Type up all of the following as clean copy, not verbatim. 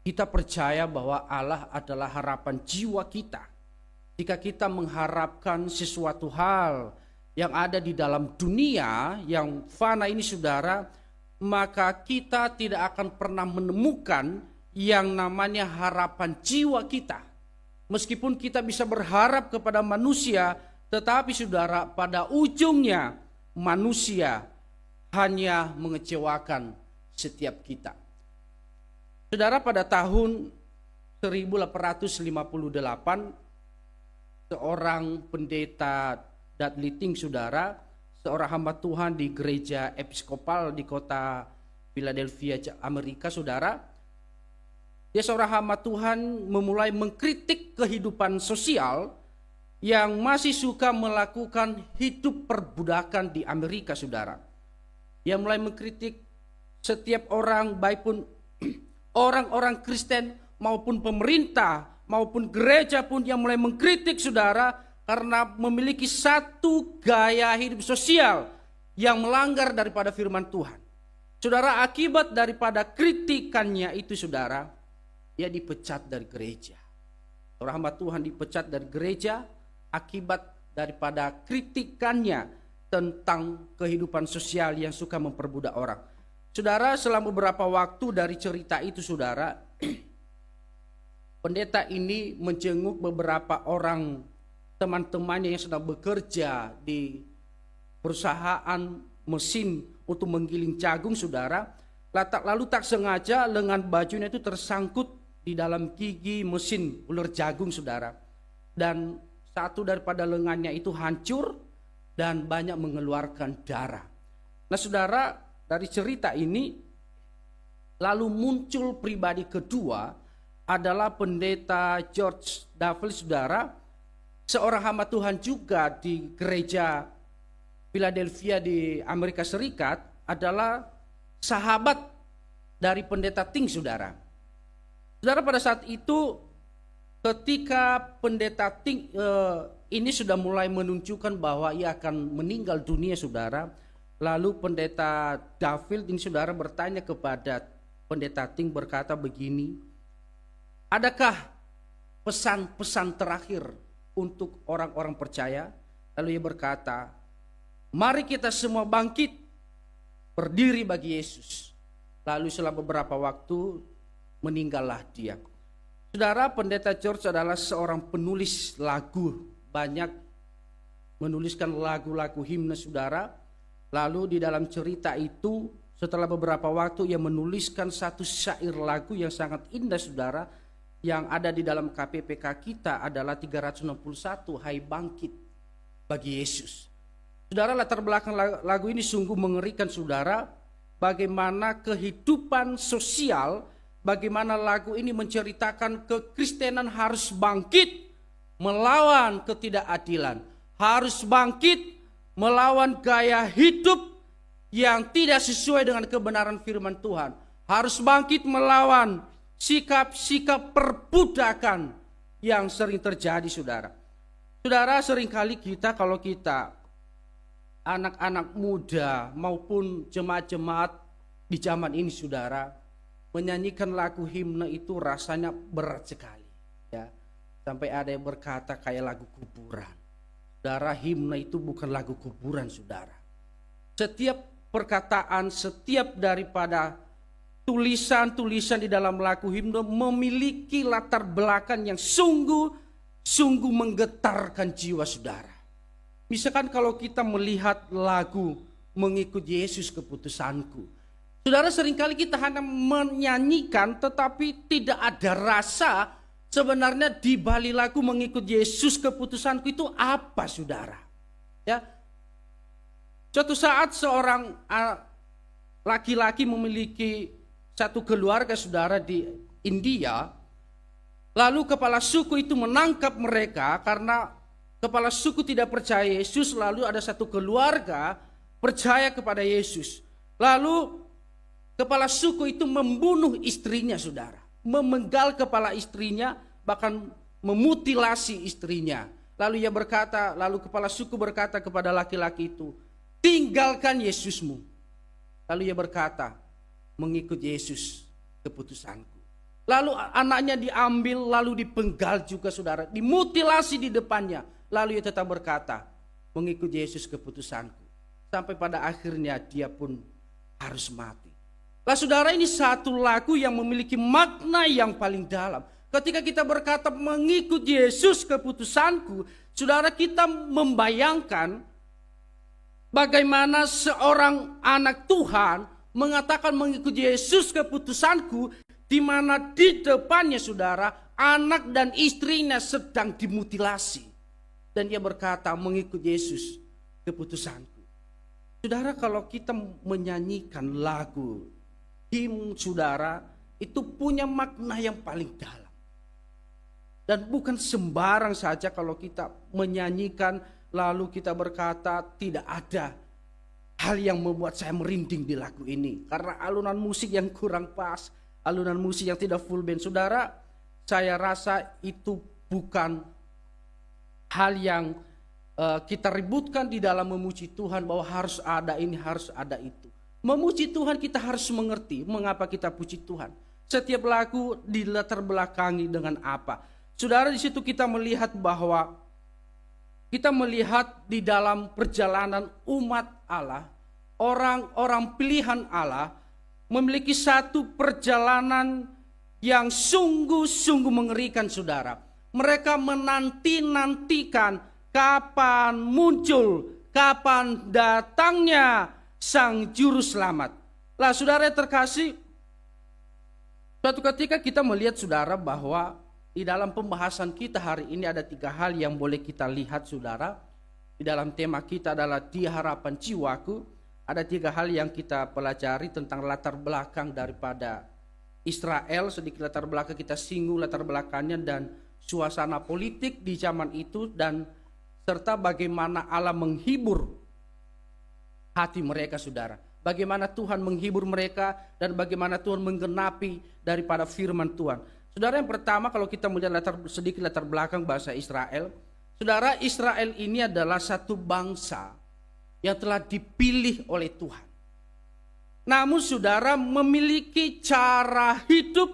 Kita percaya bahwa Allah adalah harapan jiwa kita. Jika kita mengharapkan sesuatu hal yang ada di dalam dunia yang fana ini saudara, maka kita tidak akan pernah menemukan yang namanya harapan jiwa kita. Meskipun kita bisa berharap kepada manusia, tetapi saudara, pada ujungnya manusia hanya mengecewakan setiap kita. Saudara, pada tahun 1858 seorang pendeta Dudley Ting, saudara, seorang hamba Tuhan di gereja episkopal di kota Philadelphia, Amerika, saudara. Dia seorang hamba Tuhan memulai mengkritik kehidupan sosial yang masih suka melakukan hidup perbudakan di Amerika, saudara. Dia mulai mengkritik setiap orang, baik pun orang-orang Kristen maupun pemerintah maupun gereja pun yang mulai mengkritik, saudara, karena memiliki satu gaya hidup sosial yang melanggar daripada firman Tuhan. Saudara, akibat daripada kritikannya itu, saudara, dia dipecat dari gereja. Seorang hamba Tuhan dipecat dari gereja akibat daripada kritikannya tentang kehidupan sosial yang suka memperbudak orang. Saudara, selama beberapa waktu dari cerita itu, saudara, pendeta ini menjenguk beberapa orang teman-temannya yang sedang bekerja di perusahaan mesin untuk menggiling jagung, saudara. Lalu tak sengaja lengan bajunya itu tersangkut di dalam gigi mesin ular jagung, saudara. Dan satu daripada lengannya itu hancur dan banyak mengeluarkan darah. Nah, saudara, dari cerita ini lalu muncul pribadi kedua adalah pendeta George Duffel, saudara, seorang hamba Tuhan juga di gereja Philadelphia di Amerika Serikat, adalah sahabat dari pendeta Ting, saudara. Saudara, pada saat itu ketika pendeta Ting ini sudah mulai menunjukkan bahwa ia akan meninggal dunia, saudara. Lalu pendeta Duffel ini, saudara, bertanya kepada pendeta Ting, berkata begini, adakah pesan-pesan terakhir untuk orang-orang percaya? Lalu ia berkata, mari kita semua bangkit, berdiri bagi Yesus. Lalu setelah beberapa waktu meninggallah dia. Saudara, pendeta George adalah seorang penulis lagu, banyak menuliskan lagu-lagu himne, saudara. Lalu di dalam cerita itu, setelah beberapa waktu ia menuliskan satu syair lagu yang sangat indah, saudara, yang ada di dalam KPPK kita adalah 361, Hai Bangkit Bagi Yesus. Saudara, latar belakang lagu ini sungguh mengerikan, saudara. Bagaimana kehidupan sosial, bagaimana lagu ini menceritakan kekristenan harus bangkit melawan ketidakadilan, harus bangkit melawan gaya hidup yang tidak sesuai dengan kebenaran firman Tuhan, harus bangkit melawan sikap-sikap perbudakan yang sering terjadi, saudara. Saudara, seringkali kita, kalau kita anak-anak muda maupun jemaat-jemaat di zaman ini, saudara, menyanyikan lagu himne itu rasanya berat sekali, ya. Sampai ada yang berkata kayak lagu kuburan. Saudara, himne itu bukan lagu kuburan, saudara. Setiap perkataan, setiap daripada tulisan-tulisan di dalam lagu himne memiliki latar belakang yang sungguh menggetarkan jiwa, saudara. Misalkan kalau kita melihat lagu Mengikut Yesus Keputusanku, saudara, seringkali kita hanya menyanyikan tetapi tidak ada rasa sebenarnya di balik lagu Mengikut Yesus Keputusanku itu apa, saudara. Ya. Suatu saat seorang laki-laki memiliki satu keluarga, saudara, di India. Lalu kepala suku itu menangkap mereka karena kepala suku tidak percaya Yesus. Lalu ada satu keluarga percaya kepada Yesus. Lalu kepala suku itu membunuh istrinya, saudara. Memenggal kepala istrinya, bahkan memutilasi istrinya. Lalu kepala suku berkata kepada laki-laki itu, tinggalkan Yesusmu. Lalu ia berkata, mengikut Yesus keputusanku. Lalu anaknya diambil, lalu dipenggal juga saudara. Dimutilasi di depannya. Lalu ia tetap berkata, mengikut Yesus keputusanku. Sampai pada akhirnya dia pun harus mati. Lah saudara, ini satu lagu yang memiliki makna yang paling dalam. Ketika kita berkata mengikut Yesus keputusanku, saudara, kita membayangkan bagaimana seorang anak Tuhan mengatakan mengikut Yesus keputusanku, di mana di depannya saudara, anak dan istrinya sedang dimutilasi. Dan dia berkata mengikut Yesus keputusanku. Saudara, kalau kita menyanyikan lagu him saudara, itu punya makna yang paling dalam. Dan bukan sembarang saja kalau kita menyanyikan lalu kita berkata tidak ada hal yang membuat saya merinding di lagu ini. Karena alunan musik yang kurang pas, alunan musik yang tidak full band. Saudara, saya rasa itu bukan hal yang kita ributkan di dalam memuji Tuhan bahwa harus ada ini, harus ada itu. Memuji Tuhan kita harus mengerti mengapa kita puji Tuhan. Setiap lagu dilatar belakangi dengan apa. Saudara, di situ kita melihat bahwa kita melihat di dalam perjalanan umat Allah, orang-orang pilihan Allah memiliki satu perjalanan yang sungguh-sungguh mengerikan saudara. Mereka menanti-nantikan kapan muncul, kapan datangnya Sang Juru Selamat. Lah saudara terkasih, suatu ketika kita melihat saudara bahwa di dalam pembahasan kita hari ini ada 3 hal yang boleh kita lihat saudara. Di dalam tema kita adalah di harapan jiwaku. Ada 3 hal yang kita pelajari tentang latar belakang daripada Israel. Sedikit latar belakang kita singgung latar belakangnya dan suasana politik di zaman itu. Dan serta bagaimana Allah menghibur hati mereka saudara. Bagaimana Tuhan menghibur mereka dan bagaimana Tuhan menggenapi daripada firman Tuhan. Saudara, yang pertama kalau kita melihat sedikit latar belakang bahasa Israel. Saudara, Israel ini adalah satu bangsa yang telah dipilih oleh Tuhan. Namun saudara memiliki cara hidup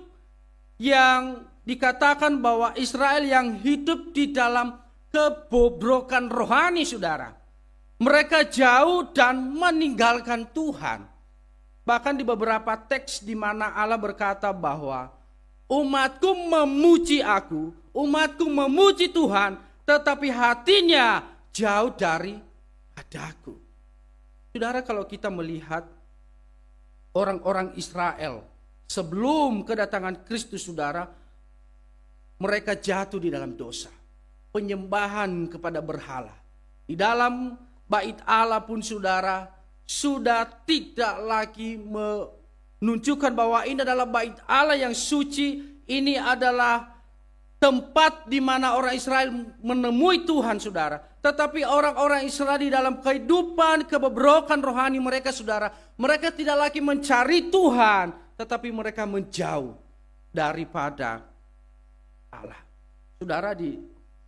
yang dikatakan bahwa Israel yang hidup di dalam kebobrokan rohani saudara. Mereka jauh dan meninggalkan Tuhan. Bahkan di beberapa teks di mana Allah berkata bahwa umatku memuji aku, umatku memuji Tuhan, tetapi hatinya jauh dari padaku. Saudara, kalau kita melihat orang-orang Israel sebelum kedatangan Kristus saudara, mereka jatuh di dalam dosa, penyembahan kepada berhala. Di dalam bait Allah pun saudara sudah tidak lagi menunjukkan bahwa ini adalah bait Allah yang suci, ini adalah tempat di mana orang Israel menemui Tuhan saudara. Tetapi orang-orang Israel di dalam kehidupan kebobrokan rohani mereka saudara, mereka tidak lagi mencari Tuhan, tetapi mereka menjauh daripada Allah. Saudara, di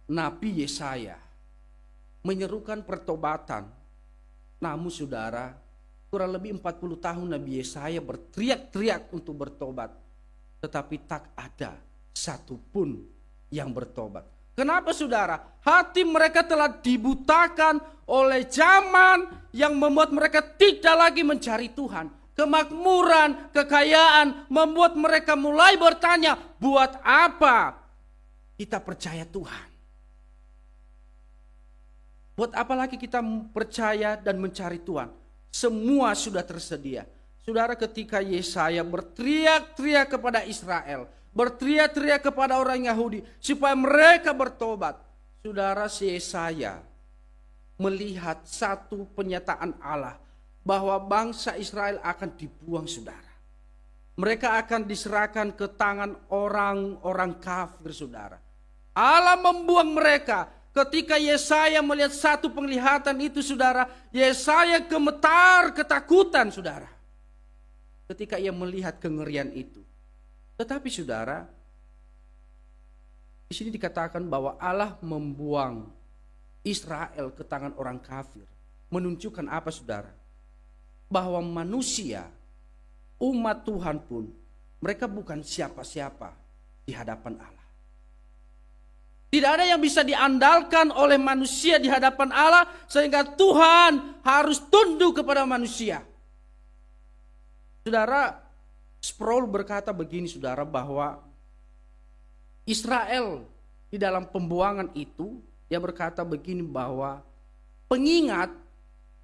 Nabi Yesaya menyerukan pertobatan. Namun saudara, kurang lebih 40 tahun Nabi Yesaya berteriak-teriak untuk bertobat, tetapi tak ada satupun yang bertobat. Kenapa saudara? Hati mereka telah dibutakan oleh zaman yang membuat mereka tidak lagi mencari Tuhan. Kemakmuran, kekayaan membuat mereka mulai bertanya, buat apa kita percaya Tuhan? Buat apa lagi kita percaya dan mencari Tuhan? Semua sudah tersedia. Saudara, ketika Yesaya berteriak-teriak kepada Israel, berteriak-teriak kepada orang Yahudi supaya mereka bertobat, saudara, Yesaya melihat satu penyataan Allah bahwa bangsa Israel akan dibuang saudara. Mereka akan diserahkan ke tangan orang-orang kafir saudara. Allah membuang mereka. Ketika Yesaya melihat satu penglihatan itu saudara, Yesaya gemetar ketakutan saudara. Ketika ia melihat kengerian itu. Tetapi saudara, di sini dikatakan bahwa Allah membuang Israel ke tangan orang kafir. Menunjukkan apa saudara? Bahwa manusia, umat Tuhan pun mereka bukan siapa-siapa di hadapan Allah. Tidak ada yang bisa diandalkan oleh manusia di hadapan Allah sehingga Tuhan harus tunduk kepada manusia. Saudara, Sproul berkata begini saudara, bahwa Israel di dalam pembuangan itu, dia berkata begini, bahwa pengingat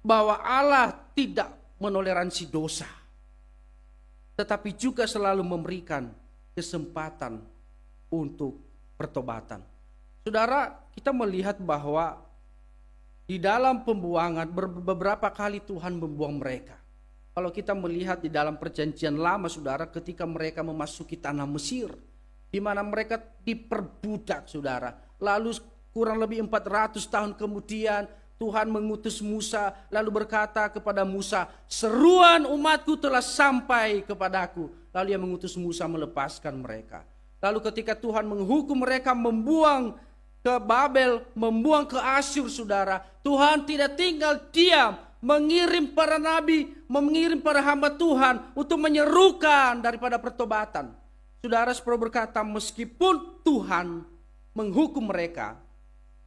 bahwa Allah tidak menoleransi dosa, tetapi juga selalu memberikan kesempatan untuk pertobatan. Saudara, kita melihat bahwa di dalam pembuangan beberapa kali Tuhan membuang mereka. Kalau kita melihat di dalam perjanjian lama saudara, ketika mereka memasuki tanah Mesir, di mana mereka diperbudak saudara. Lalu kurang lebih 400 tahun kemudian Tuhan mengutus Musa, lalu berkata kepada Musa, seruan umatku telah sampai kepadaku. Lalu ia mengutus Musa melepaskan mereka. Lalu ketika Tuhan menghukum mereka, membuang ke Babel, membuang ke Asyur saudara, Tuhan tidak tinggal diam, mengirim para nabi, mengirim para hamba Tuhan untuk menyerukan daripada pertobatan. Saudara, Sproul berkata, meskipun Tuhan menghukum mereka,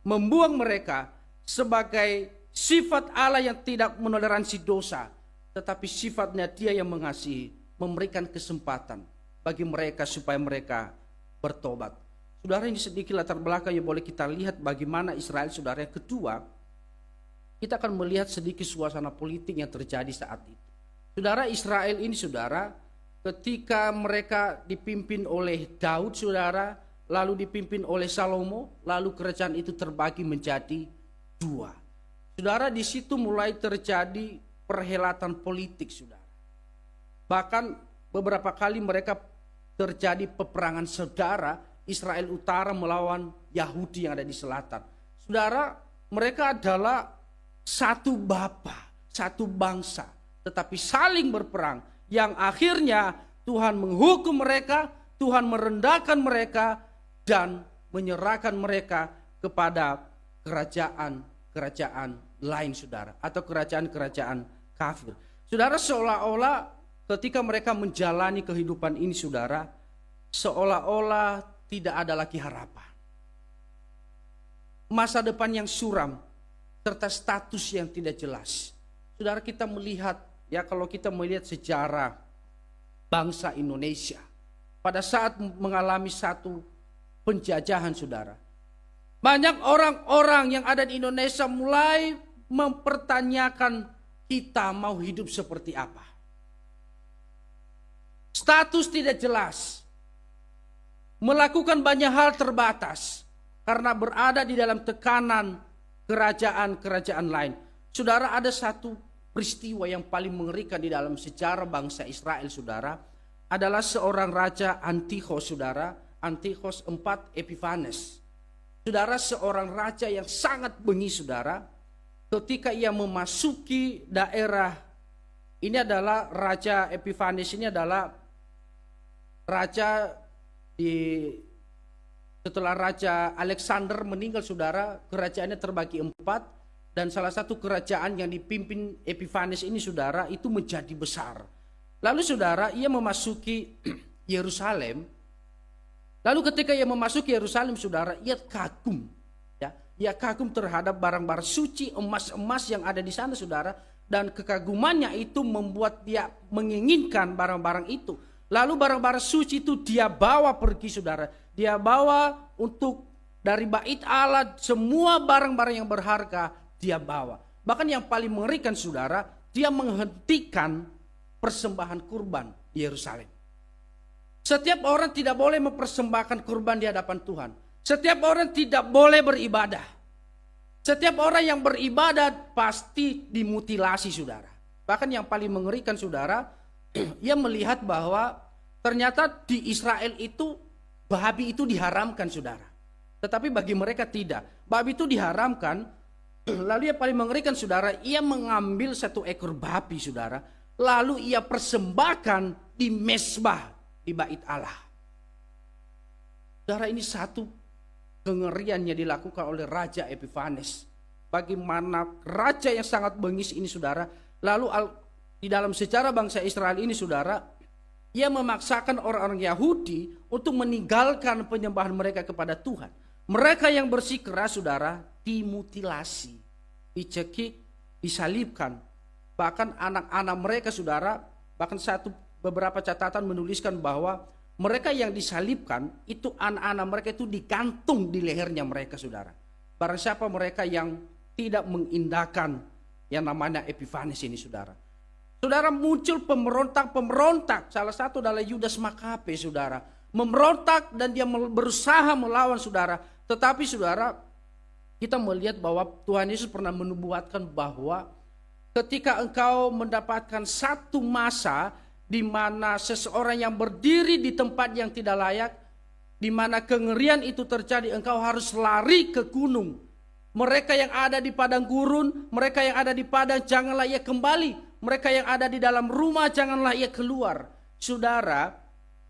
membuang mereka sebagai sifat Allah yang tidak menoleransi dosa, tetapi sifatnya Dia yang mengasihi, memberikan kesempatan bagi mereka supaya mereka bertobat. Saudara, ini sedikit latar belakang yang boleh kita lihat bagaimana Israel. Saudara, yang kedua, kita akan melihat sedikit suasana politik yang terjadi saat itu. Saudara, Israel ini saudara, ketika mereka dipimpin oleh Daud saudara, lalu dipimpin oleh Salomo, lalu kerajaan itu terbagi menjadi dua. Saudara, di situ mulai terjadi perhelatan politik saudara. Bahkan beberapa kali mereka terjadi peperangan saudara, Israel Utara melawan Yahudi yang ada di selatan. Saudara, mereka adalah satu bapa, satu bangsa, tetapi saling berperang, yang akhirnya Tuhan menghukum mereka, Tuhan merendahkan mereka, dan menyerahkan mereka kepada kerajaan-kerajaan lain saudara, atau kerajaan-kerajaan kafir. Saudara, seolah-olah ketika mereka menjalani kehidupan ini saudara, seolah-olah tidak ada lagi harapan. Masa depan yang suram serta status yang tidak jelas. Saudara, kita melihat ya, kalau kita melihat sejarah bangsa Indonesia pada saat mengalami satu penjajahan saudara, banyak orang-orang yang ada di Indonesia mulai mempertanyakan, kita mau hidup seperti apa. Status tidak jelas, melakukan banyak hal terbatas karena berada di dalam tekanan kerajaan-kerajaan lain. Saudara, ada satu peristiwa yang paling mengerikan di dalam sejarah bangsa Israel saudara, adalah seorang raja Antiochus saudara, Antiochus IV Epiphanes. Saudara, seorang raja yang sangat bengis saudara, ketika ia memasuki daerah, ini adalah Raja Epiphanes, ini adalah raja setelah Raja Alexander meninggal saudara, kerajaannya terbagi 4, dan salah satu kerajaan yang dipimpin Epiphanes ini saudara, itu menjadi besar. Lalu saudara, ia memasuki Yerusalem. Lalu ketika ia memasuki Yerusalem saudara, ia kagum ya, ia kagum terhadap barang-barang suci, emas-emas yang ada di sana saudara, dan kekagumannya itu membuat dia menginginkan barang-barang itu. Lalu barang-barang suci itu dia bawa pergi saudara. Dia bawa untuk dari bait Allah, semua barang-barang yang berharga dia bawa. Bahkan yang paling mengerikan saudara, dia menghentikan persembahan kurban di Yerusalem. Setiap orang tidak boleh mempersembahkan kurban di hadapan Tuhan. Setiap orang tidak boleh beribadah. Setiap orang yang beribadah pasti dimutilasi saudara. Bahkan yang paling mengerikan saudara, ia melihat bahwa ternyata di Israel itu babi itu diharamkan saudara. Tetapi bagi mereka tidak. Babi itu diharamkan. Lalu yang paling mengerikan saudara, ia mengambil satu ekor babi saudara, lalu ia persembahkan di mezbah di bait Allah. Saudara, ini satu kengerian yang dilakukan oleh Raja Epiphanes. Bagaimana raja yang sangat bengis ini saudara. Lalu di dalam sejarah bangsa Israel ini saudara, ia memaksakan orang-orang Yahudi untuk meninggalkan penyembahan mereka kepada Tuhan. Mereka yang bersikeras, saudara, dimutilasi, dicekik, disalibkan. Bahkan anak-anak mereka, saudara, bahkan beberapa catatan menuliskan bahwa mereka yang disalibkan itu anak-anak mereka itu digantung di lehernya mereka, saudara. Barang siapa mereka yang tidak mengindahkan yang namanya Epifanes ini, saudara. Saudara, muncul pemberontak. Salah satu adalah Yudas Makabe, saudara. Memberontak dan dia berusaha melawan, saudara. Tetapi, saudara, kita melihat bahwa Tuhan Yesus pernah menubuatkan bahwa ketika engkau mendapatkan satu masa di mana seseorang yang berdiri di tempat yang tidak layak, di mana kengerian itu terjadi, engkau harus lari ke gunung. Mereka yang ada di padang gurun, mereka yang ada di padang, janganlah ia kembali. Mereka yang ada di dalam rumah, janganlah ia keluar. Saudara,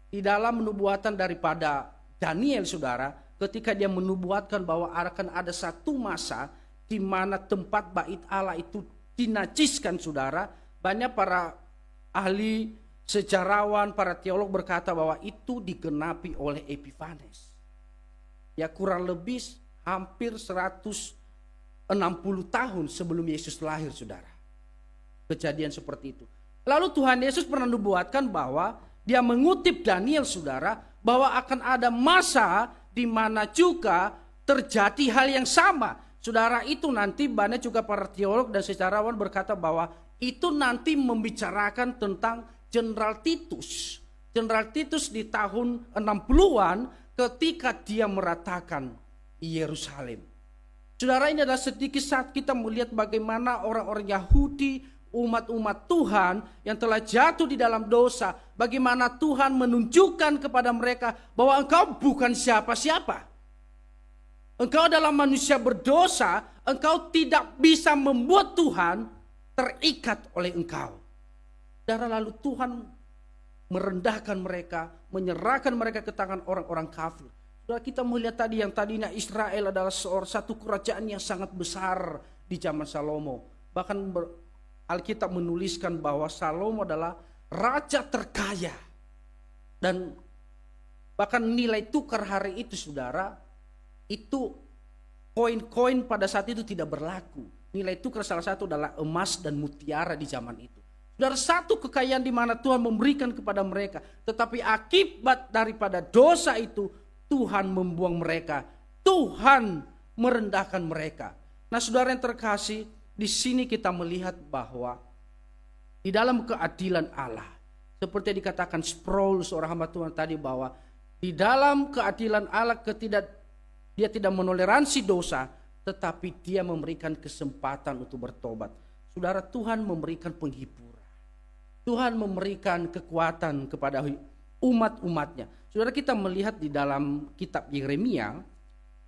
di dalam nubuatan daripada Daniel, saudara, ketika dia menubuatkan bahwa akan ada satu masa di mana tempat bait Allah itu dinajiskan, saudara, banyak para ahli sejarawan, para teolog berkata bahwa itu digenapi oleh Epifanes. Ya, kurang lebih hampir 160 tahun sebelum Yesus lahir, saudara. Kejadian seperti itu. Lalu Tuhan Yesus pernah nubuatkan bahwa dia mengutip Daniel, saudara, bahwa akan ada masa di mana juga terjadi hal yang sama. Saudara, itu nanti banyak juga para teolog dan sejarawan berkata bahwa itu nanti membicarakan tentang Jenderal Titus. Jenderal Titus di tahun 60-an ketika dia meratakan Yerusalem. Saudara, ini adalah sedikit saat kita melihat bagaimana orang-orang Yahudi, umat-umat Tuhan yang telah jatuh di dalam dosa, bagaimana Tuhan menunjukkan kepada mereka bahwa engkau bukan siapa-siapa. Engkau adalah manusia berdosa, engkau tidak bisa membuat Tuhan terikat oleh engkau. Dan lalu Tuhan merendahkan mereka, menyerahkan mereka ke tangan orang-orang kafir. Saudara, kita melihat tadi yang tadinya Israel adalah satu kerajaan yang sangat besar di zaman Salomo. Bahkan Alkitab menuliskan bahwa Salomo adalah raja terkaya. Dan bahkan nilai tukar hari itu, saudara, itu koin-koin pada saat itu tidak berlaku. Nilai tukar salah satu adalah emas dan mutiara di zaman itu. Saudara, satu kekayaan di mana Tuhan memberikan kepada mereka. Tetapi akibat daripada dosa itu, Tuhan membuang mereka. Tuhan merendahkan mereka. Nah, saudara yang terkasih, di sini kita melihat bahwa di dalam keadilan Allah, seperti yang dikatakan Sproul, seorang hamba Tuhan tadi, bahwa di dalam keadilan Allah dia tidak menoleransi dosa, tetapi dia memberikan kesempatan untuk bertobat. Saudara, Tuhan memberikan penghiburan, Tuhan memberikan kekuatan kepada umat-umatnya. Saudara, kita melihat di dalam kitab Yeremia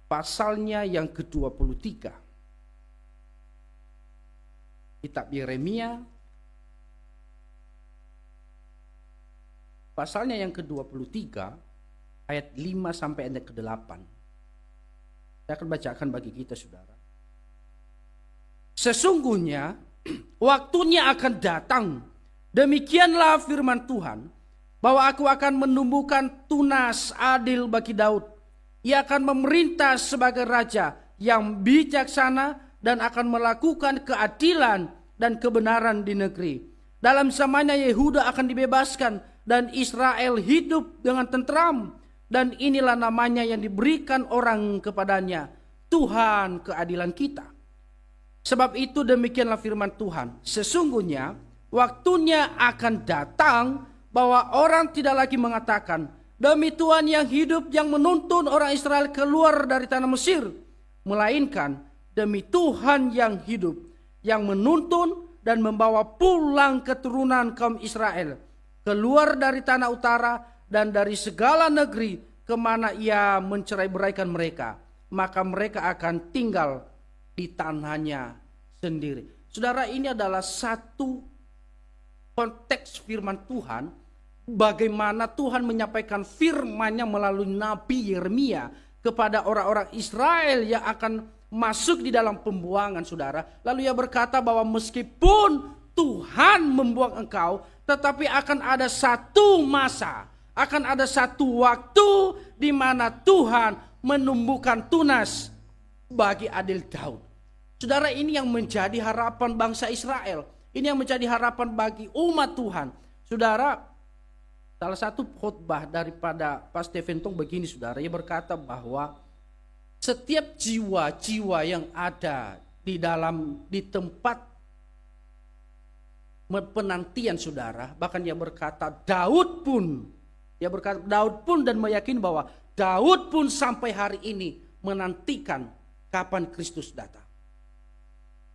pasalnya yang ke-23. Kitab Yeremia pasalnya yang ke-23 ayat 5 sampai ayat ke-8. Saya akan bacakan bagi kita, saudara. Sesungguhnya waktunya akan datang, demikianlah firman Tuhan, bahwa aku akan menumbuhkan tunas adil bagi Daud. Ia akan memerintah sebagai raja yang bijaksana dan akan melakukan keadilan dan kebenaran di negeri. Dalam zamannya Yehuda akan dibebaskan dan Israel hidup dengan tentram. Dan inilah namanya yang diberikan orang kepadanya, Tuhan keadilan kita. Sebab itu demikianlah firman Tuhan, sesungguhnya waktunya akan datang bahwa orang tidak lagi mengatakan, demi Tuhan yang hidup yang menuntun orang Israel keluar dari tanah Mesir. Melainkan demi Tuhan yang hidup, yang menuntun dan membawa pulang keturunan kaum Israel, keluar dari tanah utara dan dari segala negeri kemana ia mencerai-beraikan mereka. Maka mereka akan tinggal di tanahnya sendiri. Saudara, ini adalah satu konteks firman Tuhan, bagaimana Tuhan menyampaikan firman-Nya melalui Nabi Yeremia kepada orang-orang Israel yang akan masuk di dalam pembuangan, saudara. Lalu ia berkata bahwa meskipun Tuhan membuang engkau, tetapi akan ada satu masa, akan ada satu waktu di mana Tuhan menumbuhkan tunas bagi Adil Daud. Saudara, ini yang menjadi harapan bangsa Israel. Ini yang menjadi harapan bagi umat Tuhan. Saudara, salah satu khotbah daripada Pak Stephen Tong begini, saudara, ia berkata bahwa setiap jiwa-jiwa yang ada di tempat penantian, saudara, bahkan ia berkata Daud pun dan meyakini bahwa Daud pun sampai hari ini menantikan kapan Kristus datang.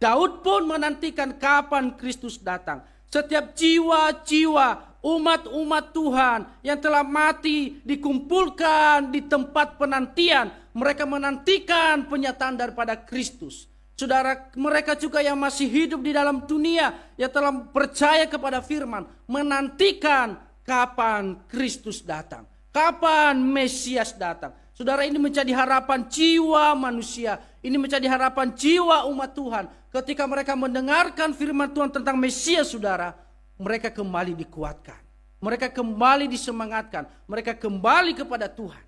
Daud pun menantikan kapan Kristus datang. Setiap jiwa-jiwa umat-umat Tuhan yang telah mati dikumpulkan di tempat penantian. Mereka menantikan penyataan daripada Kristus. Saudara, mereka juga yang masih hidup di dalam dunia, yang telah percaya kepada firman, menantikan kapan Kristus datang. Kapan Mesias datang. Saudara, ini menjadi harapan jiwa manusia. Ini menjadi harapan jiwa umat Tuhan. Ketika mereka mendengarkan firman Tuhan tentang Mesias, saudara, mereka kembali dikuatkan. Mereka kembali disemangatkan. Mereka kembali kepada Tuhan.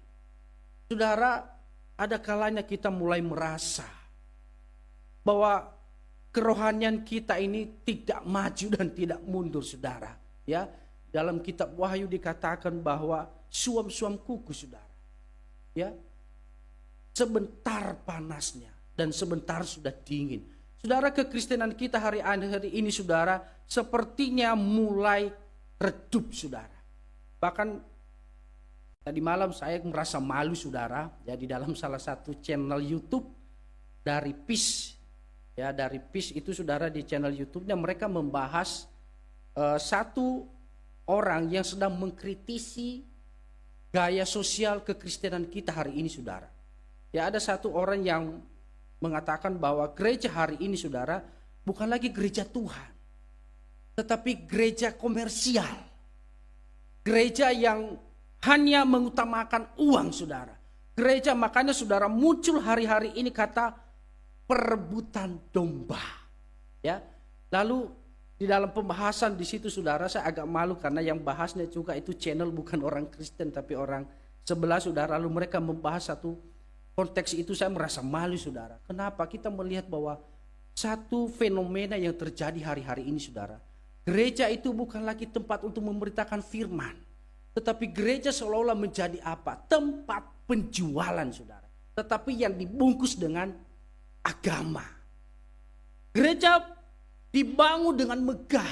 Saudara, ada kalanya kita mulai merasa bahwa kerohanian kita ini tidak maju dan tidak mundur, saudara. Ya, dalam kitab Wahyu dikatakan bahwa suam-suam kuku, saudara. Ya, sebentar panasnya dan sebentar sudah dingin. Saudara, kekristenan kita hari ini, saudara, sepertinya mulai redup, saudara. Bahkan tadi malam saya merasa malu, saudara, ya, di dalam salah satu channel YouTube dari PIS. Ya, dari PIS itu, saudara, di channel YouTube-nya mereka membahas satu orang yang sedang mengkritisi gaya sosial kekristenan kita hari ini, saudara. Ya, ada satu orang yang mengatakan bahwa gereja hari ini, saudara, bukan lagi gereja Tuhan, tetapi gereja komersial. Gereja yang hanya mengutamakan uang, saudara. Gereja, makanya saudara, muncul hari-hari ini kata perebutan domba. Ya, lalu di dalam pembahasan di situ, saudara, saya agak malu karena yang bahasnya juga itu channel bukan orang Kristen tapi orang sebelah, saudara. Lalu mereka membahas satu konteks itu, saya merasa malu, saudara. Kenapa? Kita melihat bahwa satu fenomena yang terjadi hari-hari ini, saudara. Gereja itu bukan lagi tempat untuk memberitakan firman, tetapi gereja seolah-olah menjadi apa? Tempat penjualan, saudara. Tetapi yang dibungkus dengan agama. Gereja dibangun dengan megah.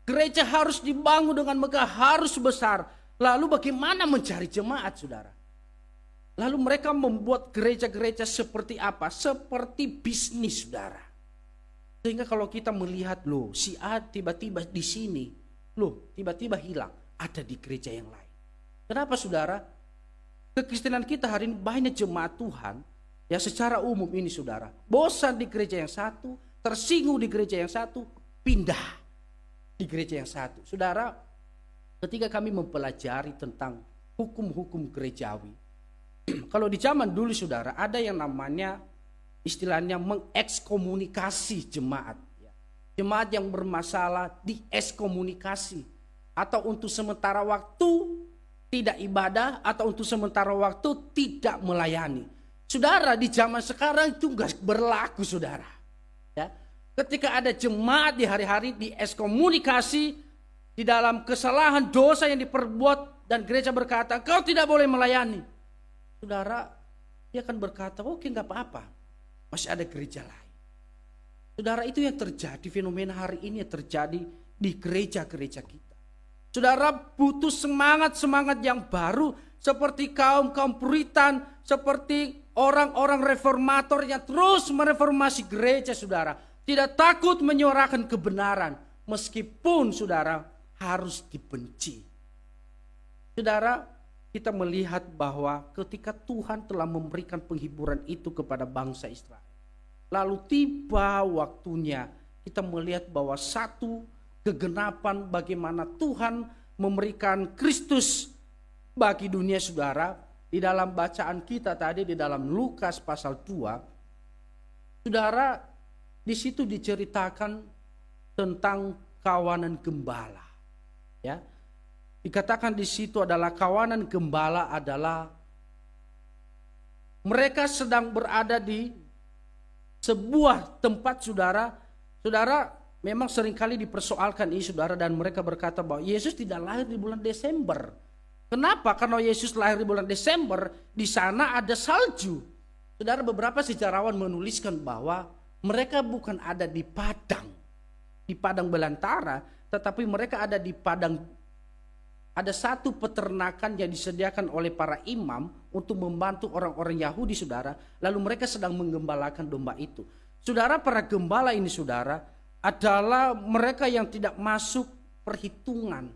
Gereja harus dibangun dengan megah, harus besar. Lalu bagaimana mencari jemaat, saudara? Lalu mereka membuat gereja-gereja seperti apa? Seperti bisnis, saudara. Sehingga kalau kita melihat, loh, si A tiba-tiba di sini, loh, tiba-tiba hilang, ada di gereja yang lain. Kenapa, saudara? Kekristenan kita hari ini banyak jemaat Tuhan, ya, secara umum ini, saudara, bosan di gereja yang satu, tersinggung di gereja yang satu, pindah di gereja yang satu. Saudara, ketika kami mempelajari tentang hukum-hukum gerejawi, kalau di zaman dulu, saudara, ada yang namanya istilahnya mengekskomunikasi jemaat. Jemaat yang bermasalah diekskomunikasi, atau untuk sementara waktu tidak ibadah, atau untuk sementara waktu tidak melayani. Saudara, di zaman sekarang itu nggak berlaku, saudara. Ya, ketika ada jemaat di hari-hari diekskomunikasi di dalam kesalahan dosa yang diperbuat dan gereja berkata kau tidak boleh melayani, saudara, dia akan berkata oke, nggak apa-apa, masih ada gereja lain. Saudara, itu yang terjadi, fenomena hari ini yang terjadi di gereja-gereja kita. Saudara, butuh semangat-semangat yang baru, seperti kaum-kaum Puritan, seperti orang-orang reformator yang terus mereformasi gereja, saudara. Tidak takut menyuarakan kebenaran, meskipun, saudara, harus dibenci. Saudara, kita melihat bahwa ketika Tuhan telah memberikan penghiburan itu kepada bangsa Israel, lalu tiba waktunya kita melihat bahwa satu kegenapan bagaimana Tuhan memberikan Kristus bagi dunia, saudara. Di dalam bacaan kita tadi di dalam Lukas pasal 2, saudara, di situ diceritakan tentang kawanan gembala. Ya. Dikatakan di situ adalah kawanan gembala adalah mereka sedang berada di sebuah tempat saudara. Saudara memang seringkali dipersoalkan ini saudara, dan mereka berkata bahwa Yesus tidak lahir di bulan Desember. Kenapa? Karena Yesus lahir di bulan Desember, di sana ada salju. Saudara, beberapa sejarawan menuliskan bahwa mereka bukan ada di padang belantara, tetapi mereka ada di padang. Ada satu peternakan yang disediakan oleh para imam untuk membantu orang-orang Yahudi saudara. Lalu mereka sedang menggembalakan domba itu. Saudara, para gembala ini saudara adalah mereka yang tidak masuk perhitungan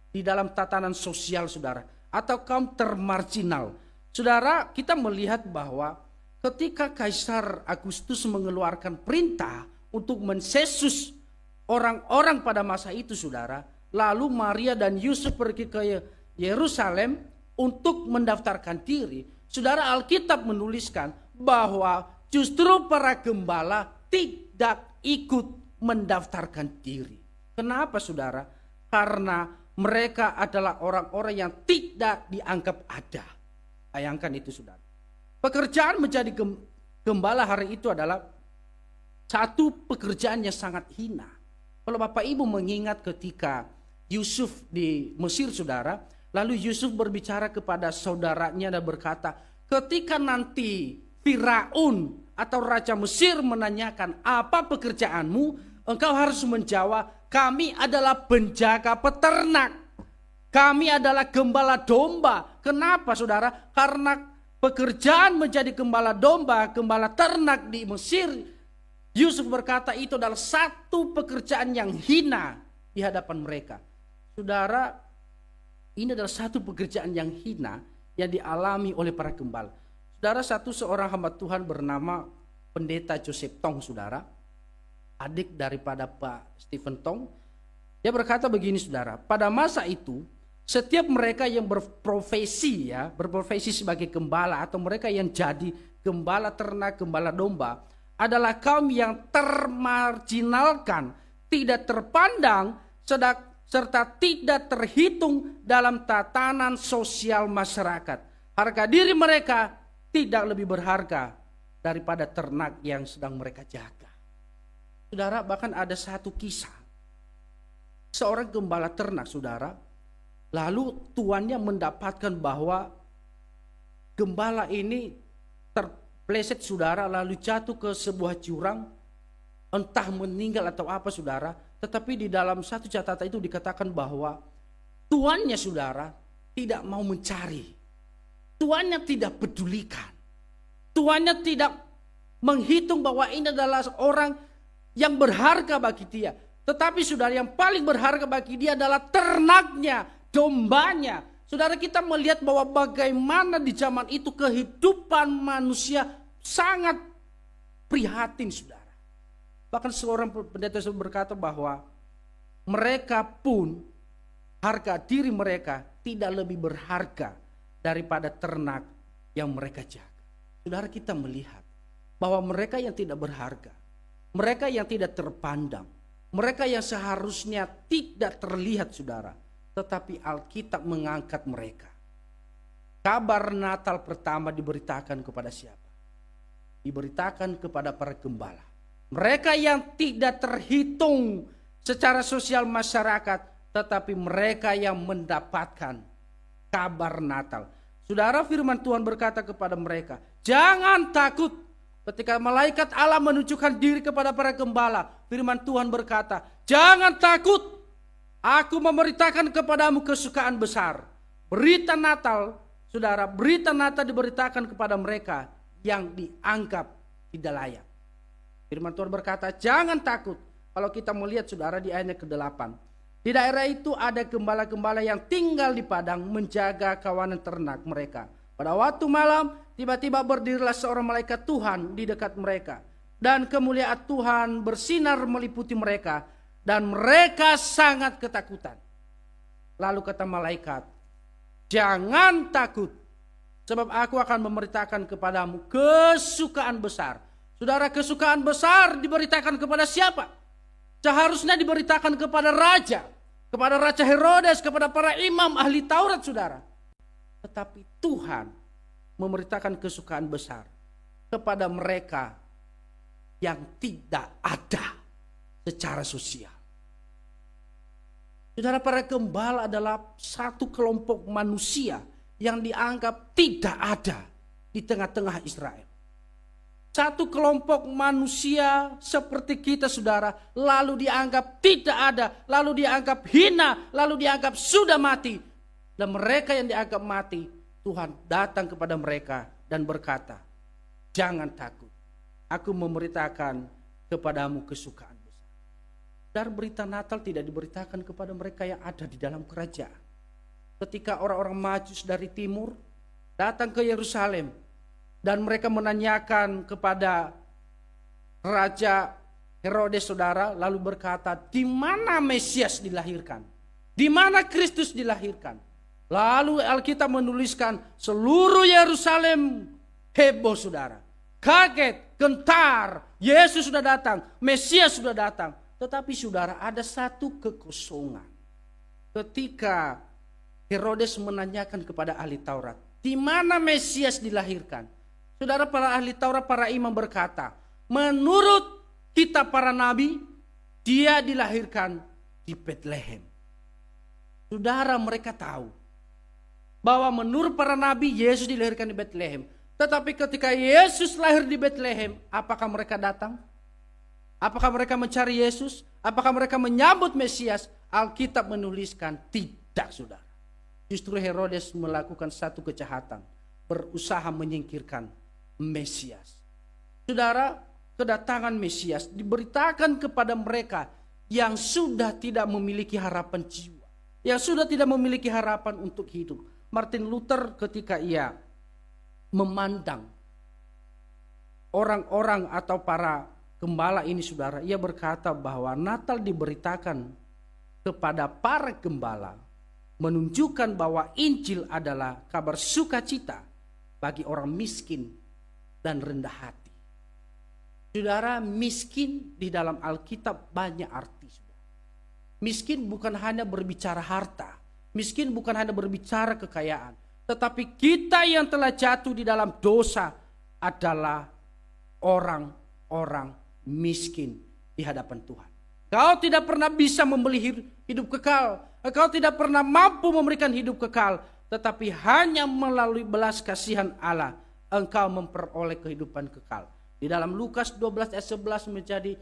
di dalam tatanan sosial saudara, atau kaum termarginal. Saudara, kita melihat bahwa ketika Kaisar Agustus mengeluarkan perintah untuk mensesus orang-orang pada masa itu saudara, lalu Maria dan Yusuf pergi ke Yerusalem untuk mendaftarkan diri. Saudara, Alkitab menuliskan bahwa justru para gembala tidak ikut mendaftarkan diri. Kenapa saudara? Karena mereka adalah orang-orang yang tidak dianggap ada. Bayangkan itu saudara. Pekerjaan menjadi gembala hari itu adalah satu pekerjaan yang sangat hina. Kalau Bapak Ibu mengingat ketika Yusuf di Mesir saudara, lalu Yusuf berbicara kepada saudaranya dan berkata, ketika nanti Firaun atau Raja Mesir menanyakan apa pekerjaanmu, engkau harus menjawab, kami adalah penjaga peternak, kami adalah gembala domba. Kenapa saudara? Karena pekerjaan menjadi gembala domba, gembala ternak di Mesir, Yusuf berkata itu adalah satu pekerjaan yang hina di hadapan mereka. Saudara, ini adalah satu pekerjaan yang hina yang dialami oleh para gembala. Saudara, seorang hamba Tuhan bernama Pendeta Joseph Tong, saudara, adik daripada Pak Stephen Tong. Dia berkata begini saudara, pada masa itu setiap mereka yang berprofesi sebagai gembala atau mereka yang jadi gembala ternak, gembala domba adalah kaum yang termarginalkan, tidak terpandang, serta tidak terhitung dalam tatanan sosial masyarakat. Harga diri mereka tidak lebih berharga daripada ternak yang sedang mereka jaga. Saudara, bahkan ada satu kisah. Seorang gembala ternak saudara, lalu tuannya mendapatkan bahwa gembala ini terpleset saudara, lalu jatuh ke sebuah jurang, entah meninggal atau apa saudara. Tetapi di dalam satu catatan itu dikatakan bahwa tuannya saudara tidak mau mencari. Tuannya tidak pedulikan. Tuannya tidak menghitung bahwa ini adalah orang yang berharga bagi dia. Tetapi saudara, yang paling berharga bagi dia adalah ternaknya, dombanya. Saudara, kita melihat bahwa bagaimana di zaman itu kehidupan manusia sangat prihatin saudara. Bahkan seorang pendeta berkata bahwa mereka pun, harga diri mereka tidak lebih berharga daripada ternak yang mereka jaga. Saudara, kita melihat bahwa mereka yang tidak berharga, mereka yang tidak terpandang, mereka yang seharusnya tidak terlihat saudara, tetapi Alkitab mengangkat mereka. Kabar Natal pertama diberitakan kepada siapa? Diberitakan kepada para gembala. Mereka yang tidak terhitung secara sosial masyarakat, tetapi mereka yang mendapatkan kabar Natal. Saudara, firman Tuhan berkata kepada mereka, jangan takut. Ketika malaikat Allah menunjukkan diri kepada para gembala, firman Tuhan berkata, jangan takut. Aku memberitakan kepadamu kesukaan besar. Berita Natal, saudara, berita Natal diberitakan kepada mereka yang dianggap tidak layak. Firman Tuhan berkata, jangan takut. Kalau kita melihat saudara di ayat ke-8. Di daerah itu ada gembala-gembala yang tinggal di padang menjaga kawanan ternak mereka. Pada waktu malam, tiba-tiba berdirilah seorang malaikat Tuhan di dekat mereka. Dan kemuliaan Tuhan bersinar meliputi mereka. Dan mereka sangat ketakutan. Lalu kata malaikat, jangan takut. Sebab aku akan memberitakan kepadamu kesukaan besar. Saudara, kesukaan besar diberitakan kepada siapa? Seharusnya diberitakan kepada raja. kepada Raja Herodes, kepada para imam ahli Taurat, saudara. Tetapi Tuhan memerintahkan kesukaan besar kepada mereka yang tidak ada secara sosial. Saudara, para gembala adalah satu kelompok manusia yang dianggap tidak ada di tengah-tengah Israel. Satu kelompok manusia seperti kita, saudara, lalu dianggap tidak ada, lalu dianggap hina, lalu dianggap sudah mati. Dan mereka yang dianggap mati, Tuhan datang kepada mereka dan berkata, jangan takut, aku memberitakan kepadamu kesukaan besar. Dan berita Natal tidak diberitakan kepada mereka yang ada di dalam kerajaan. Ketika orang-orang Majus dari timur datang ke Yerusalem, dan mereka menanyakan kepada Raja Herodes, saudara, lalu berkata, di mana Mesias dilahirkan? Di mana Kristus dilahirkan? Lalu Alkitab menuliskan seluruh Yerusalem heboh, saudara. Kaget, gentar, Yesus sudah datang, Mesias sudah datang. Tetapi saudara, ada satu kekosongan. Ketika Herodes menanyakan kepada ahli Taurat, di mana Mesias dilahirkan? Saudara, para ahli Taurat, para imam berkata, menurut kitab para nabi, dia dilahirkan di Bethlehem. Saudara, mereka tahu bahwa menurut para nabi Yesus dilahirkan di Bethlehem. Tetapi ketika Yesus lahir di Bethlehem, apakah mereka datang? Apakah mereka mencari Yesus? Apakah mereka menyambut Mesias? Alkitab menuliskan tidak, saudara. Justru Herodes melakukan satu kejahatan, berusaha menyingkirkan Mesias. Saudara, kedatangan Mesias diberitakan kepada mereka yang sudah tidak memiliki harapan jiwa, yang sudah tidak memiliki harapan untuk hidup. Martin Luther ketika ia memandang orang-orang atau para gembala ini, saudara, ia berkata bahwa Natal diberitakan kepada para gembala menunjukkan bahwa Injil adalah kabar sukacita bagi orang miskin dan rendah hati. Saudara, miskin di dalam Alkitab banyak arti. Miskin bukan hanya berbicara harta, miskin bukan hanya berbicara kekayaan, tetapi kita yang telah jatuh di dalam dosa adalah orang-orang miskin di hadapan Tuhan. Kau tidak pernah bisa membeli hidup kekal, kau tidak pernah mampu memberikan hidup kekal, tetapi hanya melalui belas kasihan Allah engkau memperoleh kehidupan kekal. Di dalam Lukas 12 ayat 11 menjadi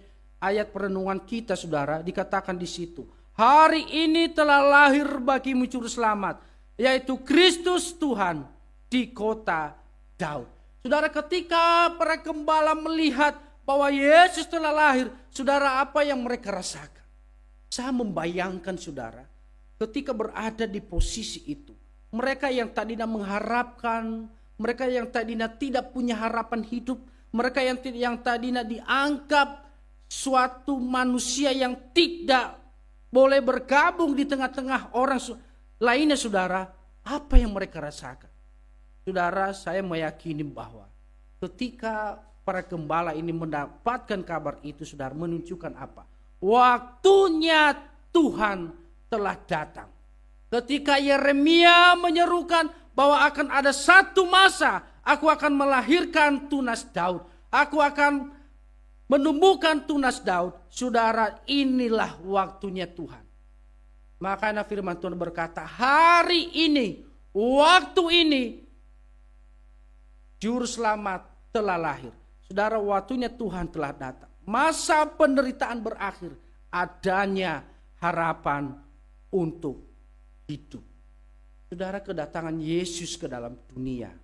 ayat perenungan kita, saudara, dikatakan di situ, hari ini telah lahir bagimu juru selamat, yaitu Kristus Tuhan di kota Daud. Saudara, ketika para gembala melihat bahwa Yesus telah lahir, saudara, apa yang mereka rasakan? Saya membayangkan, saudara, ketika berada di posisi itu, mereka yang tadinya mengharapkan, mereka yang tadinya tidak punya harapan hidup, mereka yang tadinya dianggap suatu manusia yang tidak boleh bergabung di tengah-tengah orang lainnya, saudara, apa yang mereka rasakan? Saudara, saya meyakini bahwa ketika para gembala ini mendapatkan kabar itu, saudara, menunjukkan apa? Waktunya Tuhan telah datang. Ketika Yeremia menyerukan bahwa akan ada satu masa, aku akan melahirkan tunas Daud, aku akan menumbuhkan tunas Daud. Saudara, inilah waktunya Tuhan. Makanya firman Tuhan berkata, hari ini, waktu ini, Juru Selamat telah lahir. Saudara, waktunya Tuhan telah datang. Masa penderitaan berakhir, adanya harapan untuk hidup. Saudara, kedatangan Yesus ke dalam dunia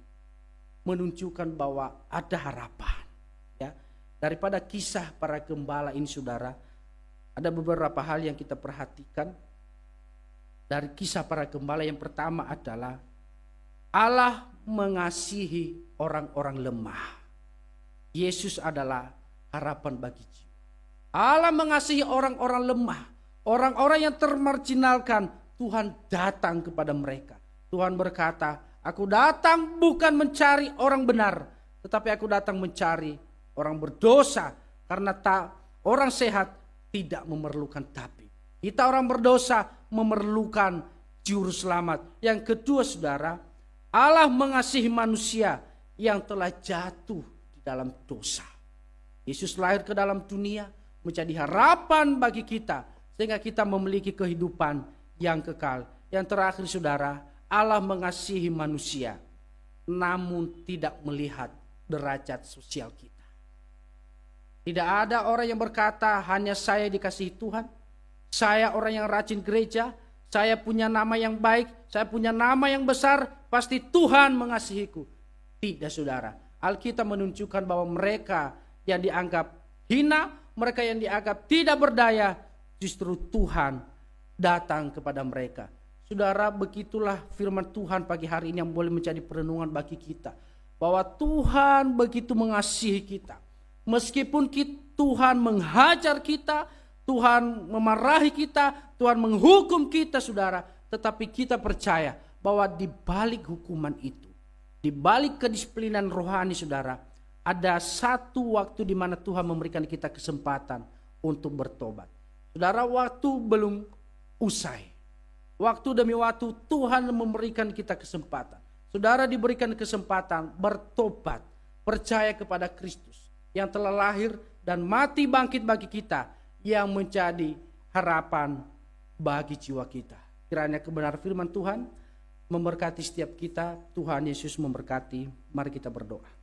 menunjukkan bahwa ada harapan. Ya, daripada kisah para gembala ini, saudara, ada beberapa hal yang kita perhatikan dari kisah para gembala. Yang pertama adalah Allah mengasihi orang-orang lemah. Yesus adalah harapan bagi jiwa. Allah mengasihi orang-orang lemah, orang-orang yang termarginalkan. Tuhan datang kepada mereka. Tuhan berkata, aku datang bukan mencari orang benar, tetapi aku datang mencari orang berdosa. Karena orang sehat tidak memerlukan tabib. Kita orang berdosa memerlukan juru selamat. Yang kedua saudara, Allah mengasihi manusia yang telah jatuh di dalam dosa. Yesus lahir ke dalam dunia menjadi harapan bagi kita, sehingga kita memiliki kehidupan yang kekal. Yang terakhir saudara, Allah mengasihi manusia namun tidak melihat derajat sosial kita. Tidak ada orang yang berkata hanya saya dikasihi Tuhan, saya orang yang rajin gereja, saya punya nama yang baik, saya punya nama yang besar, pasti Tuhan mengasihiku. Tidak saudara, Alkitab menunjukkan bahwa mereka yang dianggap hina, mereka yang dianggap tidak berdaya, justru Tuhan datang kepada mereka. Saudara, begitulah firman Tuhan pagi hari ini yang boleh menjadi perenungan bagi kita. Bahwa Tuhan begitu mengasihi kita. Meskipun Tuhan menghajar kita, Tuhan memarahi kita, Tuhan menghukum kita saudara. Tetapi kita percaya bahwa di balik hukuman itu, di balik kedisiplinan rohani saudara, ada satu waktu di mana Tuhan memberikan kita kesempatan untuk bertobat. Saudara, waktu belum usai. Waktu demi waktu Tuhan memberikan kita kesempatan. Saudara diberikan kesempatan bertobat, percaya kepada Kristus yang telah lahir dan mati bangkit bagi kita, yang menjadi harapan bagi jiwa kita. Kiranya kebenaran firman Tuhan memberkati setiap kita. Tuhan Yesus memberkati. Mari kita berdoa.